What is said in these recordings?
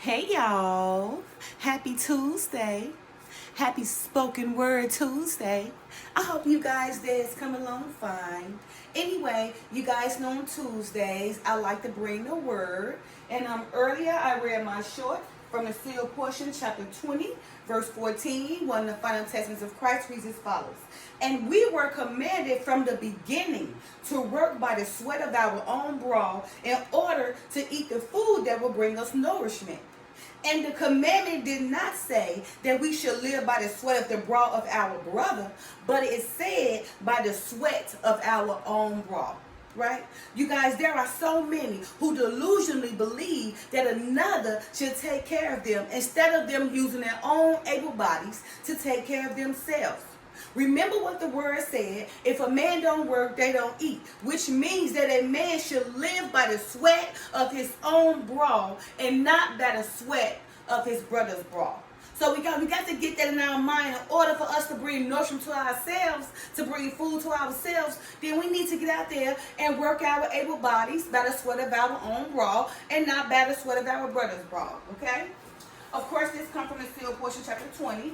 Hey y'all, happy Tuesday. Happy spoken word Tuesday. I hope you guys days come along fine. Anyway, you guys know on Tuesdays I like to bring the word. And earlier I read my short from the sealed portion, chapter 20, verse 14. One of the final testaments of Christ reads as follows. And we were commanded from the beginning to work by the sweat of our own brow in order to eat the food that will bring us nourishment. And the commandment did not say that we should live by the sweat of the brow of our brother, but it said by the sweat of our own brow. Right? You guys, there are so many who delusionally believe that another should take care of them instead of them using their own able bodies to take care of themselves. Remember what the word said, if a man don't work, they don't eat, which means that a man should live by the sweat of his own brow and not by the sweat of his brother's brow. So we got to get that in our mind. In order for us to bring nourishment to ourselves, to bring food to ourselves, then we need to get out there and work our able bodies by the sweat of our own brow and not by the sweat of our brother's brow. Okay? Of course, this comes from the sealed portion, chapter 20.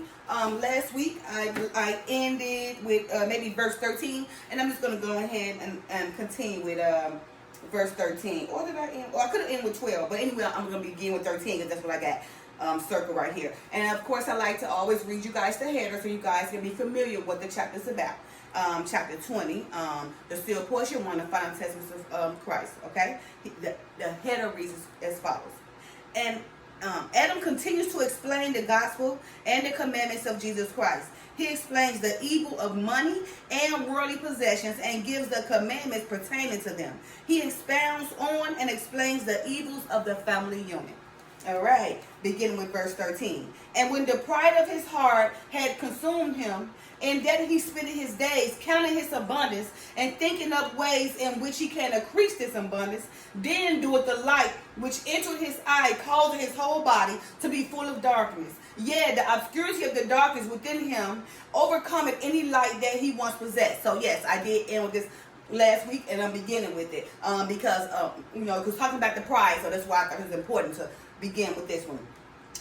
Last week, I ended with maybe verse 13, and I'm just going to go ahead and continue with verse 13. Or did I end? Or I could have ended with 12, but anyway, I'm going to begin with 13 because that's what I got. Circle right here. And of course I like to always read you guys the header so you guys can be familiar with what the chapter is about. Chapter 20, the sealed portion, one of the final testaments of Christ. Okay, the header reads as follows. And Adam continues to explain the gospel and the commandments of Jesus Christ. He explains the evil of money and worldly possessions and gives the commandments pertaining to them. He expounds on and explains the evils of the family unit. All right, beginning with verse 13. And when the pride of his heart had consumed him, and that he spent his days counting his abundance and thinking up ways in which he can increase this abundance, then doeth the light which entered his eye, causing his whole body to be full of darkness. Yea, the obscurity of the darkness within him overcometh any light that he once possessed. So yes, I did end with this last week, and I'm beginning with it because talking about the pride, so that's why I thought it was important to begin with this one.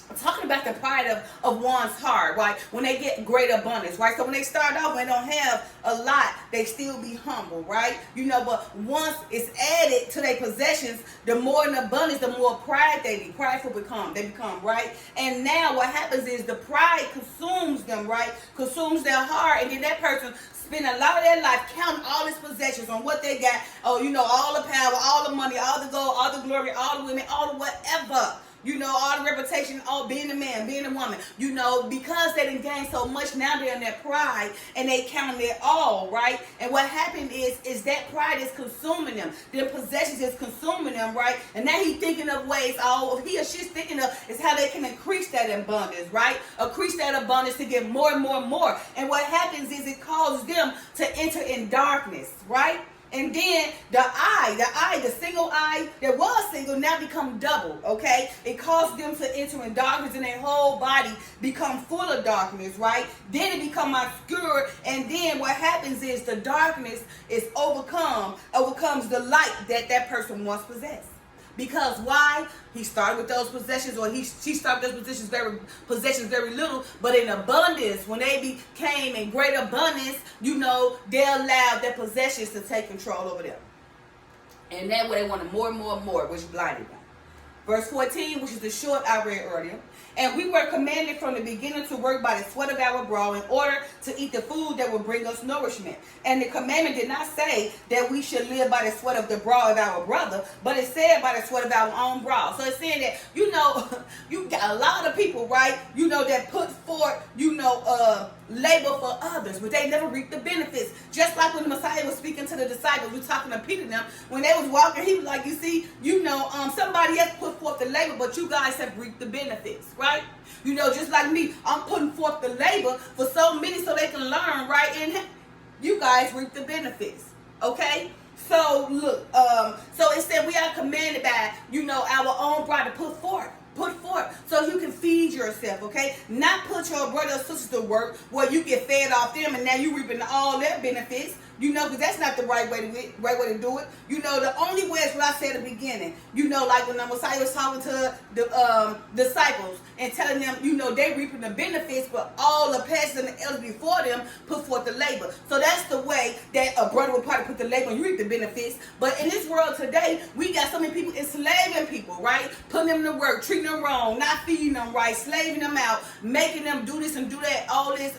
I'm talking about the pride of one's heart, right? When they get great abundance, right? So when they start off, when they don't have a lot, they still be humble, right? But once it's added to their possessions, the more in abundance, the more pride they become, right? And now what happens is the pride consumes them, right? Consumes their heart, and then that person spend a lot of their life counting all his possessions on what they got. Oh, all the power, all the money, all the gold, all the glory, all the women, all the whatever. All the reputation, all being a man, being a woman, because they done gained so much, now they're in their pride and they count it all, right? And what happened is that pride is consuming them. Their possessions is consuming them, right? And now he's thinking of ways, he or she's thinking of is how they can increase that abundance, right? Increase that abundance to get more and more and more. And what happens is it causes them to enter in darkness, right? And then the single eye that was single now become double, okay? It caused them to enter in darkness and their whole body become full of darkness, right? Then it become obscure, and then what happens is the darkness is overcomes the light that person once possessed. Because why? He started with those possessions, or she started those possessions very little, but in abundance, when they became in great abundance, they allowed their possessions to take control over them. And that way they wanted more and more and more, which blinded them. Verse 14, which is the short I read earlier. And we were commanded from the beginning to work by the sweat of our brow in order to eat the food that will bring us nourishment. And the commandment did not say that we should live by the sweat of the brow of our brother, but it said by the sweat of our own brow. So it's saying that, you got a lot of people, right, that put forth, labor for others, but they never reap the benefits. Just like when the Messiah was speaking to the disciples, we're talking to Peter and them, when they was walking, he was like, you see, somebody else put forth the labor, but you guys have reaped the benefits, right? Just like me, I'm putting forth the labor for so many so they can learn, right? And you guys reap the benefits, okay? So look, so it said we are commanded by, our own bride to put forth so you can feed yourself, okay? Not put your brother or sister to work where you get fed off them and now you reaping all their benefits. because that's not the right way to do it. The only way is what I said at the beginning. Like when the Messiah was talking to the disciples and telling them, they reaping the benefits, but all the pastors and the elders before them put forth the labor. So that's the way that a brother would probably put the labor and you reap the benefits. But in this world today, we got so many people enslaving people, right? Putting them to work, treating them wrong, not feeding them right, slaving them out, making them do this and do that, all this,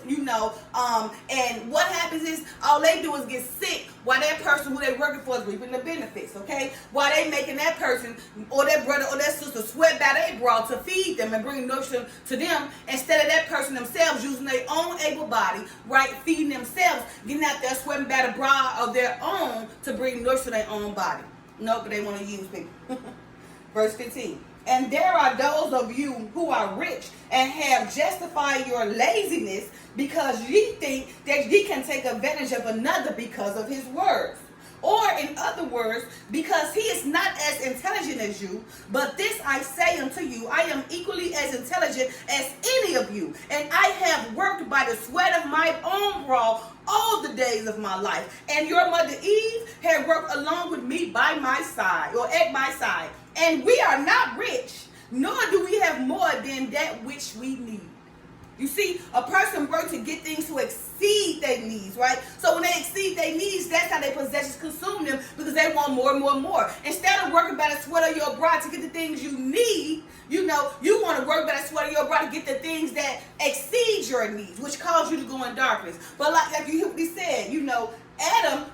and what happens is all they do is get sick while that person who they working for is reaping the benefits, okay? While they making that person or that brother or that sister sweat by their brow to feed them and bring nourishment to them instead of that person themselves using their own able body, right? Feeding themselves, getting out there sweating by the brow of their own to bring nourishment to their own body. No, but they want to use people. Verse 15. And there are those of you who are rich and have justified your laziness because ye think that ye can take advantage of another because of his words. Or in other words, because he is not as intelligent as you, but this I say unto you, I am equally as intelligent as any of you, and I have worked by the sweat of my own brow all the days of my life. And your mother Eve had worked along with me by my side, or at my side. And we are not rich, nor do we have more than that which we need. You see, a person works to get things to exceed their needs, right? So when they exceed their needs, that's how their possessions consume them because they want more and more and more. Instead of working by the sweat of your brow to get the things you need, you want to work by the sweat of your brow to get the things that exceed your needs, which cause you to go in darkness. But like you hear what he said, Adam,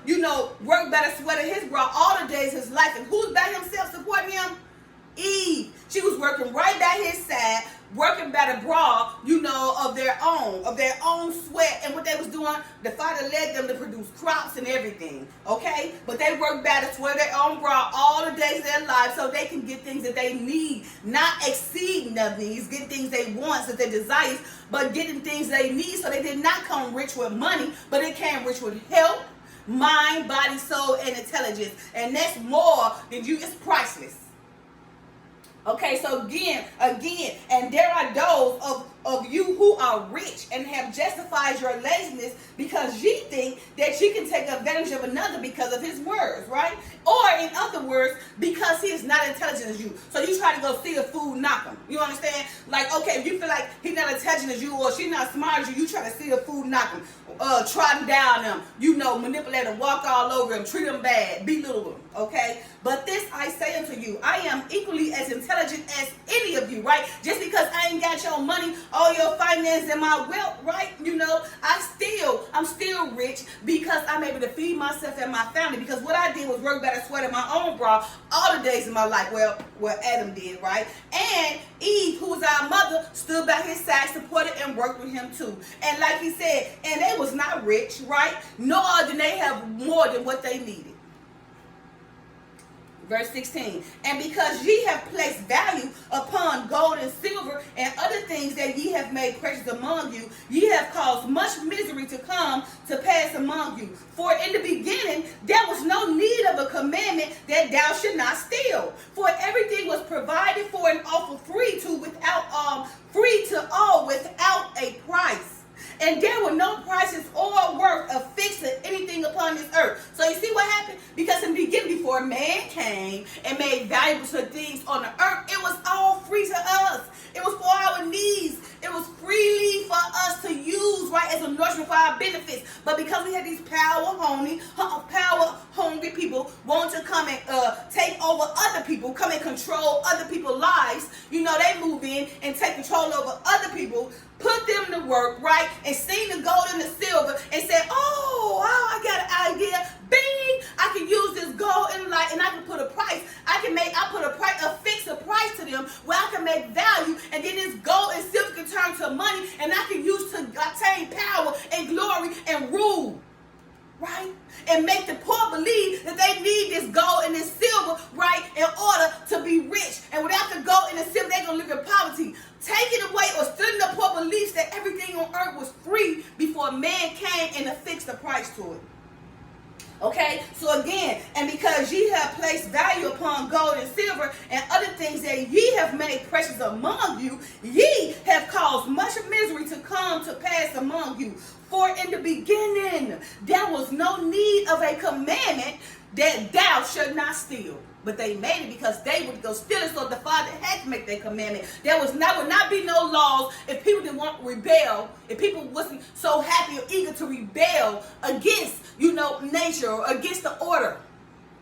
worked by the sweat of his brow all the days of his life. And who's by himself supporting him? Eve. She was working right by his side, working by the brow, of their own sweat. And what they was doing, the Father led them to produce crops and everything, okay? But they worked by the sweat of their own brow all the days of their life so they can get things that they need, not exceeding their needs, get things they want, so their desires, but getting things they need. So they did not come rich with money, but they came rich with health, mind, body, soul, and intelligence. And that's more than it's priceless. Okay, so again, and there are those of you who are rich and have justified your laziness because ye think that ye can take advantage of another because of his words, right? Or in other words, because he is not intelligent as you. So you try to go steal food, knock him. You understand? Like, okay, if you feel like he's not intelligent as you or she's not smart as you, you try to steal food, knock him, trot him down him, manipulate him, walk all over him, treat him bad, belittle him, okay? But this I say unto you, I am equally as intelligent as any of you, right? Just because I ain't got your money, all your finance and my wealth, right? I'm still rich because I'm able to feed myself and my family because what I did was work by the sweat of my own brow all the days of my life. Well, Adam did, right? And Eve, who was our mother, stood by his side, supported and worked with him too. And like he said, and they was not rich, right? Nor did they have more than what they needed. Verse 16, and because ye have placed value upon gold and silver and other things that ye have made precious among you, ye have caused much misery to come to pass among you. For in the beginning there was no need of a commandment that thou should not steal. For everything was provided for and offered free to all without a price. And there were no prices or worth affixed to anything upon this earth. So you see what happened? Because in the beginning, before man came and made valuable things on the earth, it was all free to us. It was for our needs. It was freely for us to use, right, as a nourishment for our benefits. But because we had these power-hungry people wanting to come and take over other people, come and control other people's lives, they move in and take control over other people, put them to work, right, and seen the gold and the silver and said, oh, I got an idea. Bing, I can use this gold and light and I can put a price. Fix a price to them where I can make value, and then this gold and silver can turn to money and I can use to attain power and glory and rule. Right? And make the poor believe that they need this gold and this silver, right, in order to be rich. And without the gold and the silver, they're going to live in poverty. Taking away or stealing the poor beliefs that everything on earth was free before man came and affixed a price to it. Okay, so again, and because ye have placed value upon gold and silver and other things that ye have made precious among you, ye have caused much misery to come to pass among you. For in the beginning there was no need of a commandment that thou should not steal. But they made it because they would go steal it, so the Father had to make that commandment. There would not be no laws if people didn't want to rebel, if people wasn't so happy or eager to rebel against, nature or against the order.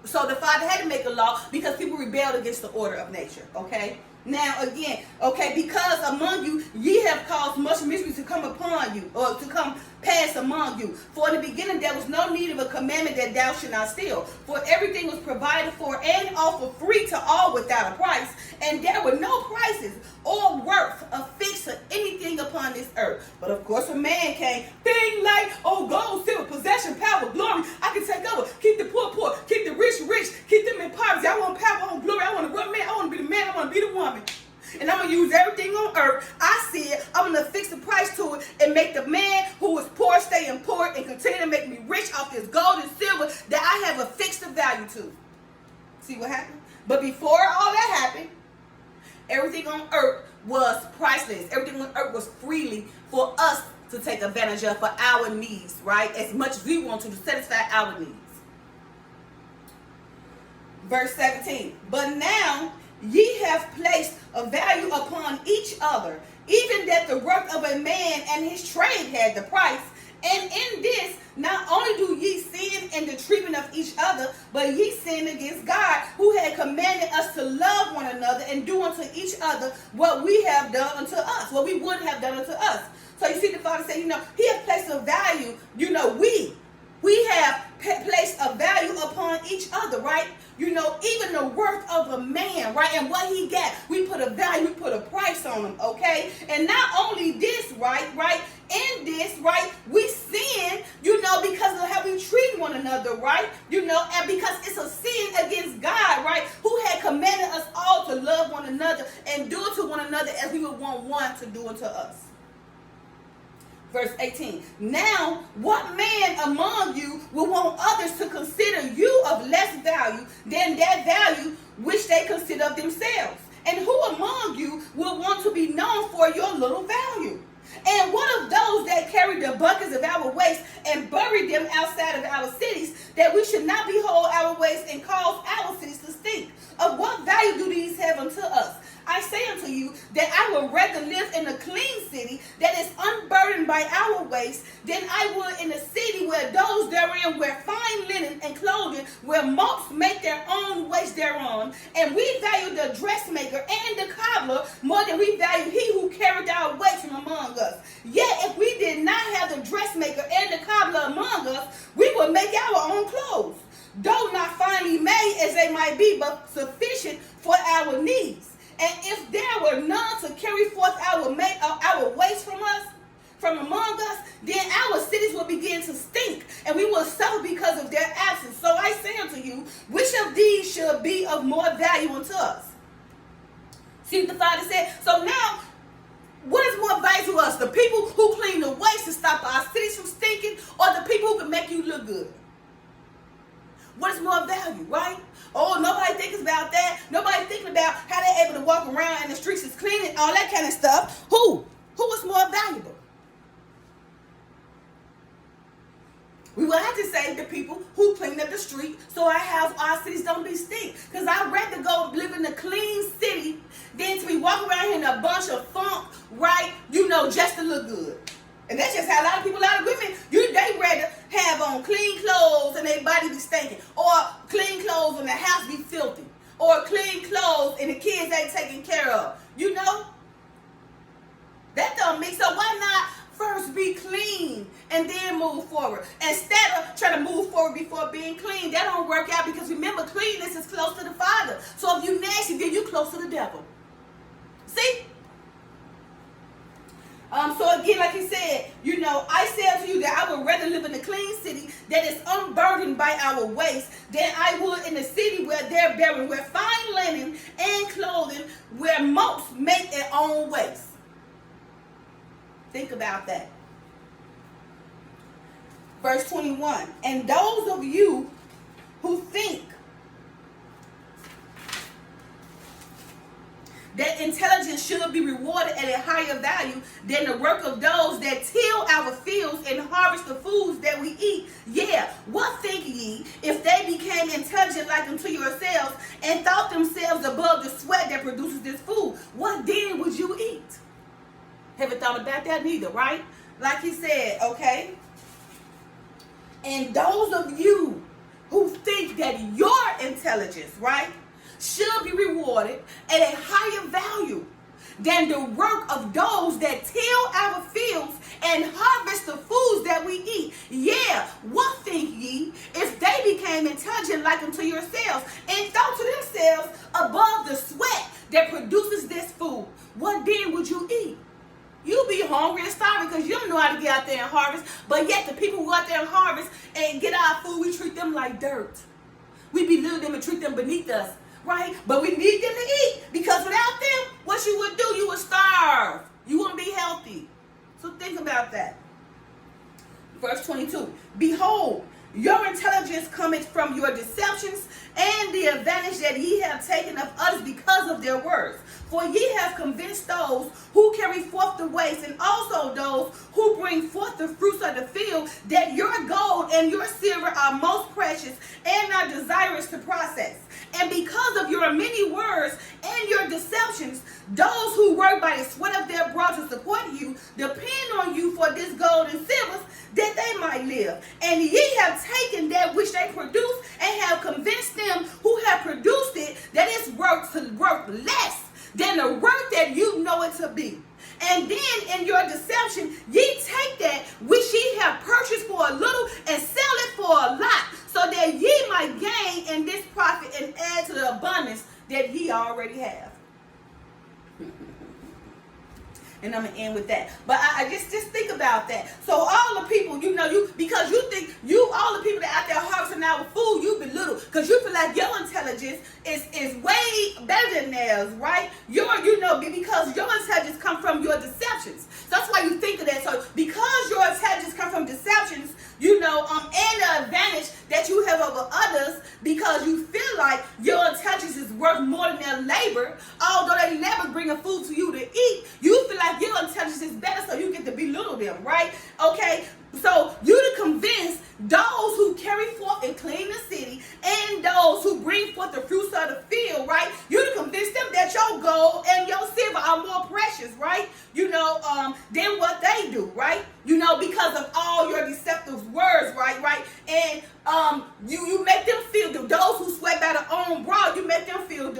So the Father had to make a law because people rebelled against the order of nature, okay? Now again, okay, because among you ye have caused much misery to come upon you, or to come pass among you. For in the beginning there was no need of a commandment that thou should not steal. For everything was provided for and offered free to all without a price. And there were no prices or worth affixed to anything upon this earth. But of course when man came, things like, gold, silver, possession, power, glory, I can take over. Keep the poor poor, keep the rich rich, keep them in poverty. I want power, I want glory, I want to run man, I want to be the man, I want to be the woman. And I'm going to use everything on earth. I see it. I'm going to fix the price to it and make the man who is poor stay poor and continue to make me rich off this gold and silver that I have affixed the value to. See what happened? But before all that happened, everything on earth was priceless. Everything on earth was freely for us to take advantage of for our needs, right? As much as we want to satisfy our needs. Verse 17. But now ye have placed a value upon each other, even that the work of a man and his trade had the price. And in this, not only do ye sin in the treatment of each other, but ye sin against God, who had commanded us to love one another and do unto each other what we have done unto us, what we would have done unto us. So you see the Father say, he has placed a value, we have placed a value upon each other, right? Even the worth of a man, right? And what he got, we put a value, we put a price on him, okay? And not only this, right? In this, right, we sin, because of how we treat one another, right? And because it's a sin against God, right? Who had commanded us all to love one another and do to one another as we would want one to do unto us. Verse 18. Now, what man among you will want others to consider you of less value than that value which they consider of themselves? And who among you will want to be known for your little value? And what of those that carry the buckets of our waste and bury them outside of our cities, that we should not behold our waste and cause our cities to stink? Of what value do these have unto us? I say unto you that I would rather live in a clean city that is unburdened by our waste than I would in a city where those therein wear fine linen and clothing, where moths make their own waste thereon. And we value the dressmaker and the cobbler more than we value he who carried our waste from among us. Yet if we did not have the dressmaker and the cobbler among us, we would make our own clothes, though not finely made as they might be, but sufficient for our needs. And if there were none to carry forth our waste from among us, then our cities will begin to stink, and we will suffer because of their absence. So I say unto you, which of these should be of more value unto us? See what the Father said? So now, what is more value to us? The people who clean the waste to stop our cities from stinking, or the people who can make you look good? What is more value, right? Nobody thinks about that. Nobody thinking about how they're able to walk around and the streets is clean and all that kind of stuff. Who is more valuable? We will have to say the people who clean up the street so our cities don't be stink. Because I'd rather go live in a clean city than to be walking around here in a bunch of funk, right? Just to look good. And that's just how a lot of women, they rather have on clean clothes and their body be stinking, or clean clothes and the house be filthy, or clean clothes and the kids ain't taken care of. That don't mix up. Why not first be clean and then move forward, instead of trying to move forward before being clean? That don't work out, because remember, cleanness is close to the Father. So if you nasty, then you close to the devil. See? So again, like he said, I say unto you that I would rather live in a clean city that is unburdened by our waste than I would in a city where they're buried with fine linen and clothing, where moths make their own waste. Think about that. Verse 21. And those of you who think that intelligence should be rewarded at a higher value than the work of those that till our fields and harvest the foods that we eat. Yeah, what think ye, if they became intelligent like unto yourselves and thought themselves above the sweat that produces this food? What then would you eat? Haven't thought about that neither, right? Like he said, okay? And those of you who think that your intelligence, right, should be rewarded at a higher value than the work of those that till our fields and harvest the foods that we eat. Yeah, what think ye, if they became intelligent like unto yourselves and thought to themselves above the sweat that produces this food? What then would you eat? You'll be hungry and starving because you don't know how to get out there and harvest. But yet the people who go out there and harvest and get our food, we treat them like dirt. We belittle them and treat them beneath us. Right? But we need them to eat, because without them, what you would do, you would starve. You wouldn't be healthy. So think about that. Verse 22. Behold, your intelligence cometh from your deceptions and the advantage that ye have taken of others because of their words. For ye have convinced those who carry forth the waste, and also those who bring forth the fruits of the field, that your gold and your silver are most precious and are desirous to process. And because of your many words and your deceptions, those who work by the sweat of their brow to support you depend on you for this gold and silver, that they might live. And ye have taken that which they produce and have convinced them who have produced it that it's worth less than the work that you know it to be. And then in your deception, ye take that which ye have purchased for a little and sell it for a lot, so that ye might gain in this profit and add to the abundance that ye already have. And I'm going to end with that. But I just think about that. So all the people, because you think all the people that out there harvesting our food, you belittle. Because you feel like your intelligence is way better than theirs, right? Because your intelligence comes from your deceptions. So that's why you think of that. So because your intelligence comes from deceptions, and the advantage that you have over others, because you feel like your intelligence is worth more than their labor, although they never bring a food to you to eat, you feel like your intelligence is better, so you get to belittle them, right? Okay, so you to convince those who carry forth and clean the city and those who bring forth the fruits of the field, right? You to convince them that your gold and your silver are more precious, right? Than what they do, right? Because of all your deceptive words, right? And you make them feel, those who sweat by their own brow, you make them feel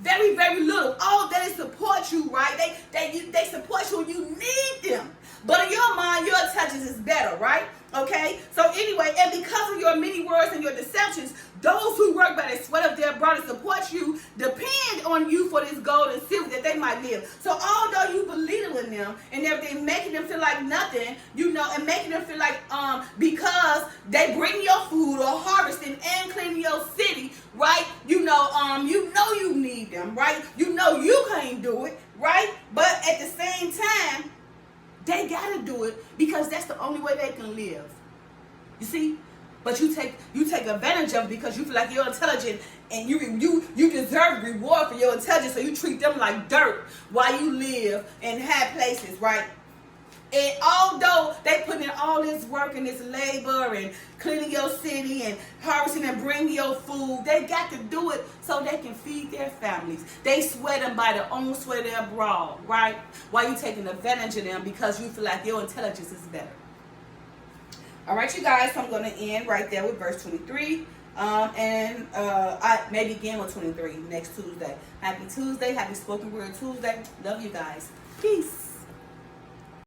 very, very little. All they support you, right? They support you and you need them. But in your mind, your intelligence is better, right? Okay? So anyway, and because of your many words and your deceptions, those who work by the sweat of their brow to support you depend on you for this gold and silver that they might live. So although you belittling them and everything, making them feel like nothing, and making them feel like because they bring your food or harvesting and cleaning your city, right? You need them, right? You can't do it, right? But at the same time, they gotta do it because that's the only way they can live. You see? But you take advantage of it because you feel like you're intelligent and you deserve reward for your intelligence, so you treat them like dirt while you live in high places, right? And although they put in all this work and this labor and cleaning your city and harvesting and bringing your food, they got to do it so they can feed their families. They sweat them by their own sweat of their brow, right? While you taking advantage of them because you feel like your intelligence is better. All right, you guys, so I'm going to end right there with verse 23. I maybe again with 23 next Tuesday. Happy Tuesday. Happy Spoken Word Tuesday. Love you guys. Peace.